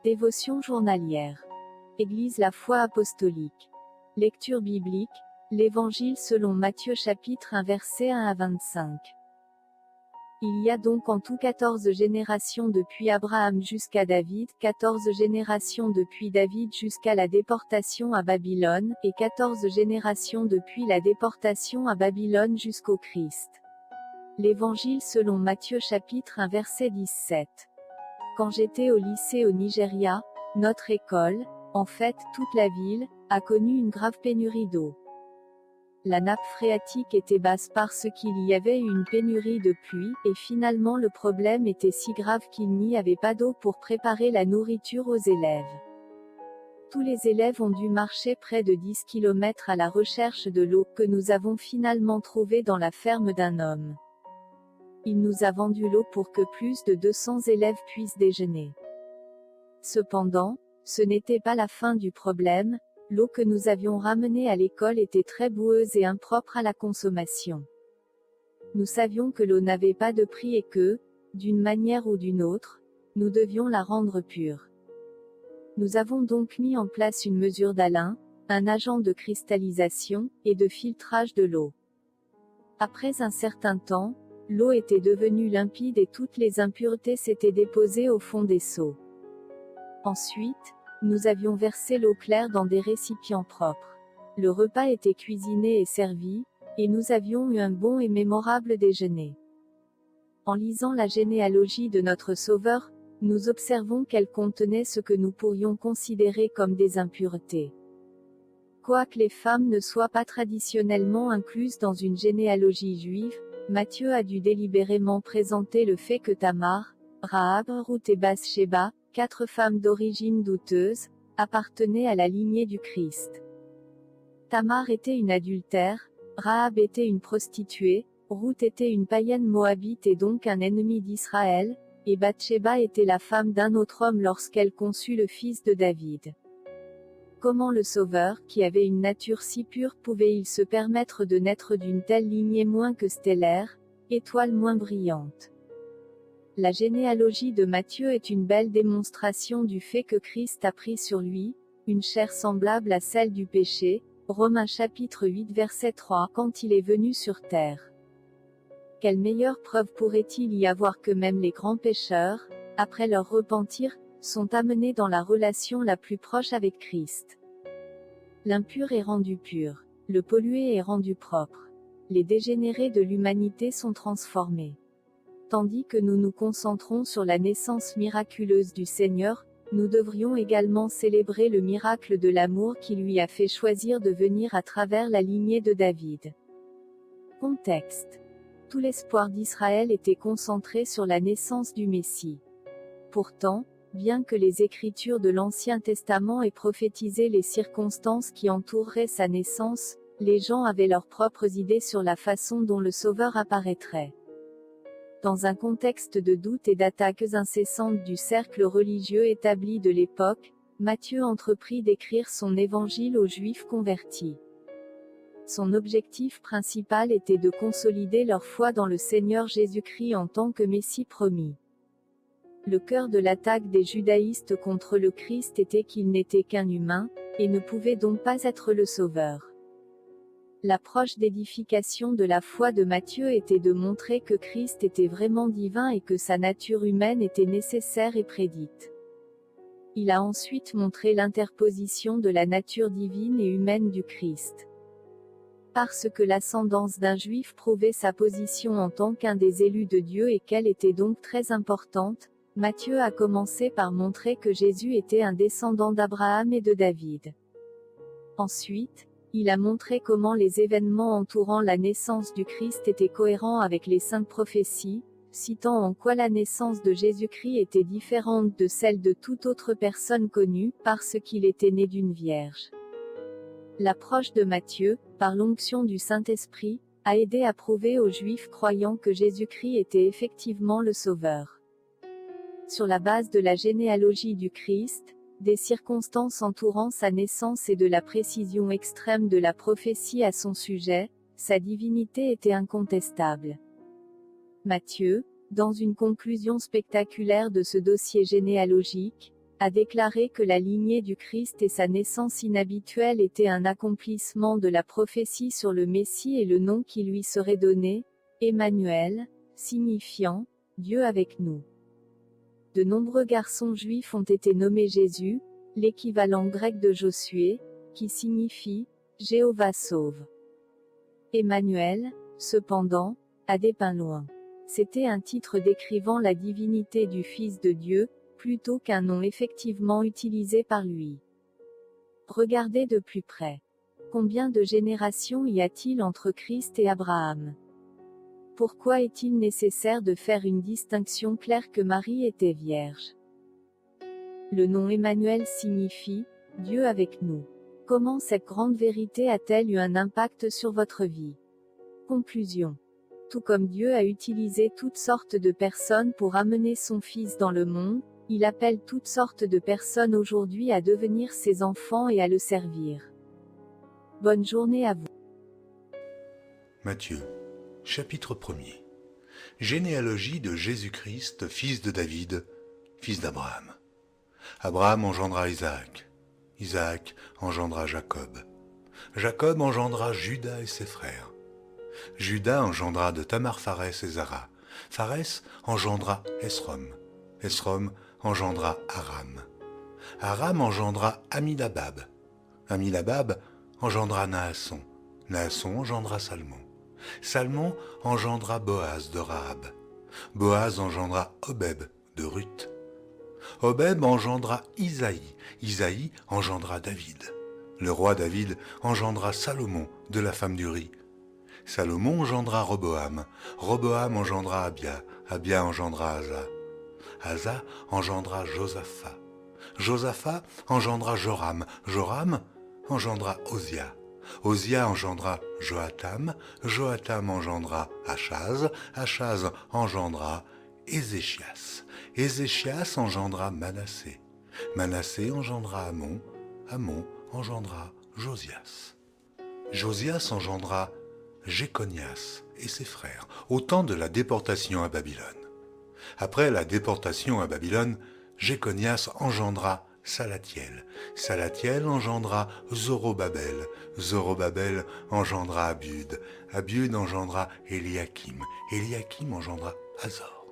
Dévotion journalière. Église La Foi Apostolique. Lecture biblique. L'Évangile selon Matthieu chapitre 1 versets 1 à 25. Il y a donc en tout 14 générations depuis Abraham jusqu'à David, 14 générations depuis David jusqu'à la déportation à Babylone, et 14 générations depuis la déportation à Babylone jusqu'au Christ. L'Évangile selon Matthieu chapitre 1 verset 17. Quand j'étais au lycée au Nigeria, notre école, en fait toute la ville, a connu une grave pénurie d'eau. La nappe phréatique était basse parce qu'il y avait eu une pénurie de pluie, et finalement le problème était si grave qu'il n'y avait pas d'eau pour préparer la nourriture aux élèves. Tous les élèves ont dû marcher près de 10 km à la recherche de l'eau, que nous avons finalement trouvée dans la ferme d'un homme. Il nous a vendu l'eau pour que plus de 200 élèves puissent déjeuner. Cependant, ce n'était pas la fin du problème. L'eau que nous avions ramenée à l'école était très boueuse et impropre à la consommation. Nous savions que l'eau n'avait pas de prix et que, d'une manière ou d'une autre, nous devions la rendre pure. Nous avons donc mis en place une mesure d'Alain, un agent de cristallisation, et de filtrage de l'eau. Après un certain temps, l'eau était devenue limpide et toutes les impuretés s'étaient déposées au fond des seaux. Ensuite, nous avions versé l'eau claire dans des récipients propres. Le repas était cuisiné et servi, et nous avions eu un bon et mémorable déjeuner. En lisant la généalogie de notre Sauveur, nous observons qu'elle contenait ce que nous pourrions considérer comme des impuretés. Quoique les femmes ne soient pas traditionnellement incluses dans une généalogie juive, Matthieu a dû délibérément présenter le fait que Tamar, Rahab, Ruth et Bathsheba, 4 femmes d'origine douteuse, appartenaient à la lignée du Christ. Tamar était une adultère, Rahab était une prostituée, Ruth était une païenne moabite et donc un ennemi d'Israël, et Bathsheba était la femme d'un autre homme lorsqu'elle conçut le fils de David. Comment le Sauveur, qui avait une nature si pure, pouvait-il se permettre de naître d'une telle lignée moins que stellaire, étoile moins brillante? La généalogie de Matthieu est une belle démonstration du fait que Christ a pris sur lui une chair semblable à celle du péché, Romains chapitre 8 verset 3, quand il est venu sur terre. Quelle meilleure preuve pourrait-il y avoir que même les grands pécheurs, après leur repentir, sont amenés dans la relation la plus proche avec Christ. L'impur est rendu pur, le pollué est rendu propre. Les dégénérés de l'humanité sont transformés. Tandis que nous nous concentrons sur la naissance miraculeuse du Seigneur, nous devrions également célébrer le miracle de l'amour qui lui a fait choisir de venir à travers la lignée de David. Contexte. Tout l'espoir d'Israël était concentré sur la naissance du Messie. Pourtant, bien que les Écritures de l'Ancien Testament aient prophétisé les circonstances qui entoureraient sa naissance, les gens avaient leurs propres idées sur la façon dont le Sauveur apparaîtrait. Dans un contexte de doute et d'attaques incessantes du cercle religieux établi de l'époque, Matthieu entreprit d'écrire son évangile aux Juifs convertis. Son objectif principal était de consolider leur foi dans le Seigneur Jésus-Christ en tant que Messie promis. Le cœur de l'attaque des judaïstes contre le Christ était qu'il n'était qu'un humain, et ne pouvait donc pas être le Sauveur. L'approche d'édification de la foi de Matthieu était de montrer que Christ était vraiment divin et que sa nature humaine était nécessaire et prédite. Il a ensuite montré l'interposition de la nature divine et humaine du Christ. Parce que l'ascendance d'un juif prouvait sa position en tant qu'un des élus de Dieu et qu'elle était donc très importante, Matthieu a commencé par montrer que Jésus était un descendant d'Abraham et de David. Ensuite, il a montré comment les événements entourant la naissance du Christ étaient cohérents avec les saintes prophéties, citant en quoi la naissance de Jésus-Christ était différente de celle de toute autre personne connue, parce qu'il était né d'une vierge. L'approche de Matthieu, par l'onction du Saint-Esprit, a aidé à prouver aux Juifs croyants que Jésus-Christ était effectivement le Sauveur. Sur la base de la généalogie du Christ, des circonstances entourant sa naissance et de la précision extrême de la prophétie à son sujet, sa divinité était incontestable. Matthieu, dans une conclusion spectaculaire de ce dossier généalogique, a déclaré que la lignée du Christ et sa naissance inhabituelle étaient un accomplissement de la prophétie sur le Messie et le nom qui lui serait donné, Emmanuel, signifiant « Dieu avec nous ». De nombreux garçons juifs ont été nommés Jésus, l'équivalent grec de Josué, qui signifie « Jéhovah sauve ». Emmanuel, cependant, a dépeint loin. C'était un titre décrivant la divinité du Fils de Dieu, plutôt qu'un nom effectivement utilisé par lui. Regardez de plus près. Combien de générations y a-t-il entre Christ et Abraham? Pourquoi est-il nécessaire de faire une distinction claire que Marie était vierge? Le nom Emmanuel signifie « Dieu avec nous ». Comment cette grande vérité a-t-elle eu un impact sur votre vie? Conclusion. Tout comme Dieu a utilisé toutes sortes de personnes pour amener son Fils dans le monde, il appelle toutes sortes de personnes aujourd'hui à devenir ses enfants et à le servir. Bonne journée à vous. Matthieu, chapitre 1er. Généalogie de Jésus-Christ, fils de David, fils d'Abraham. Abraham engendra Isaac. Isaac engendra Jacob. Jacob engendra Juda et ses frères. Juda engendra de Tamar Pharès et Zara. Pharès engendra Esrom. Esrom engendra Aram. Aram engendra Aminadab. Aminadab engendra Naasson. Naasson engendra Salmon. Salmon engendra Boaz de Rahab. Boaz engendra Obeb de Ruth. Obeb engendra Isaïe. Isaïe engendra David. Le roi David engendra Salomon de la femme d'Uri. Salomon engendra Roboam. Roboam engendra Abia. Abia engendra Asa. Asa engendra Josaphat. Josaphat engendra Joram. Joram engendra Osia. Osia engendra Joatam. Joatam engendra Achaz. Achaz engendra Ézéchias. Ézéchias engendra Manassé. Manassé engendra Amon. Amon engendra Josias. Josias engendra Jéconias et ses frères, au temps de la déportation à Babylone. Après la déportation à Babylone, Jéconias engendra Salatiel. Salatiel engendra Zorobabel. Zorobabel engendra Abiud. Abiud engendra Éliakim. Éliakim engendra Azor.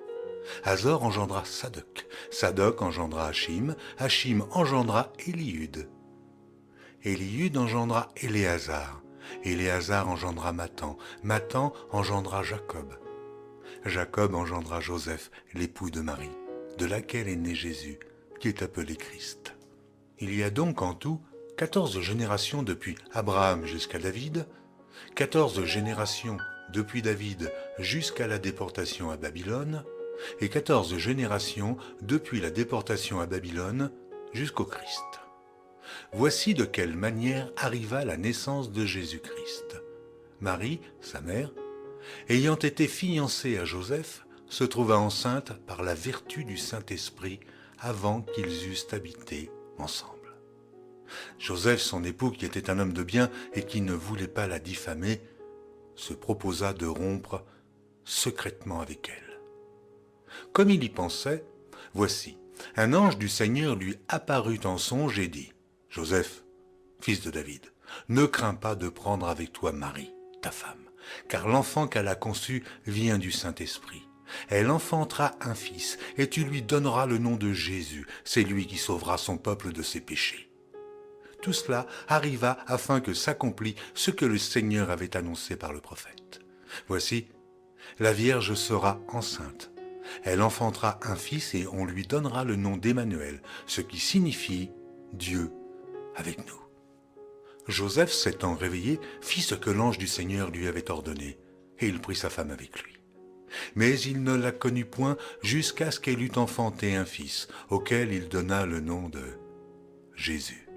Azor engendra Sadoc. Sadoc engendra Hachim. Hachim engendra Éliud. Éliud engendra Éléazar. Éléazar engendra Mathan. Mathan engendra Jacob. Jacob engendra Joseph, l'époux de Marie, de laquelle est né Jésus, qui est appelé Christ. Il y a donc en tout 14 générations depuis Abraham jusqu'à David, 14 générations depuis David jusqu'à la déportation à Babylone, et 14 générations depuis la déportation à Babylone jusqu'au Christ. Voici de quelle manière arriva la naissance de Jésus-Christ. Marie, sa mère, ayant été fiancée à Joseph, se trouva enceinte par la vertu du Saint-Esprit avant qu'ils eussent habité ensemble. Joseph, son époux, qui était un homme de bien et qui ne voulait pas la diffamer, se proposa de rompre secrètement avec elle. Comme il y pensait, voici, un ange du Seigneur lui apparut en songe et dit : « Joseph, fils de David, ne crains pas de prendre avec toi Marie, ta femme, car l'enfant qu'elle a conçu vient du Saint-Esprit. Elle enfantera un fils, et tu lui donneras le nom de Jésus. C'est lui qui sauvera son peuple de ses péchés. » Tout cela arriva afin que s'accomplît ce que le Seigneur avait annoncé par le prophète. Voici, la Vierge sera enceinte. Elle enfantera un fils et on lui donnera le nom d'Emmanuel, ce qui signifie Dieu avec nous. Joseph, s'étant réveillé, fit ce que l'ange du Seigneur lui avait ordonné, et il prit sa femme avec lui. Mais il ne la connut point jusqu'à ce qu'elle eût enfanté un fils, auquel il donna le nom de Jésus.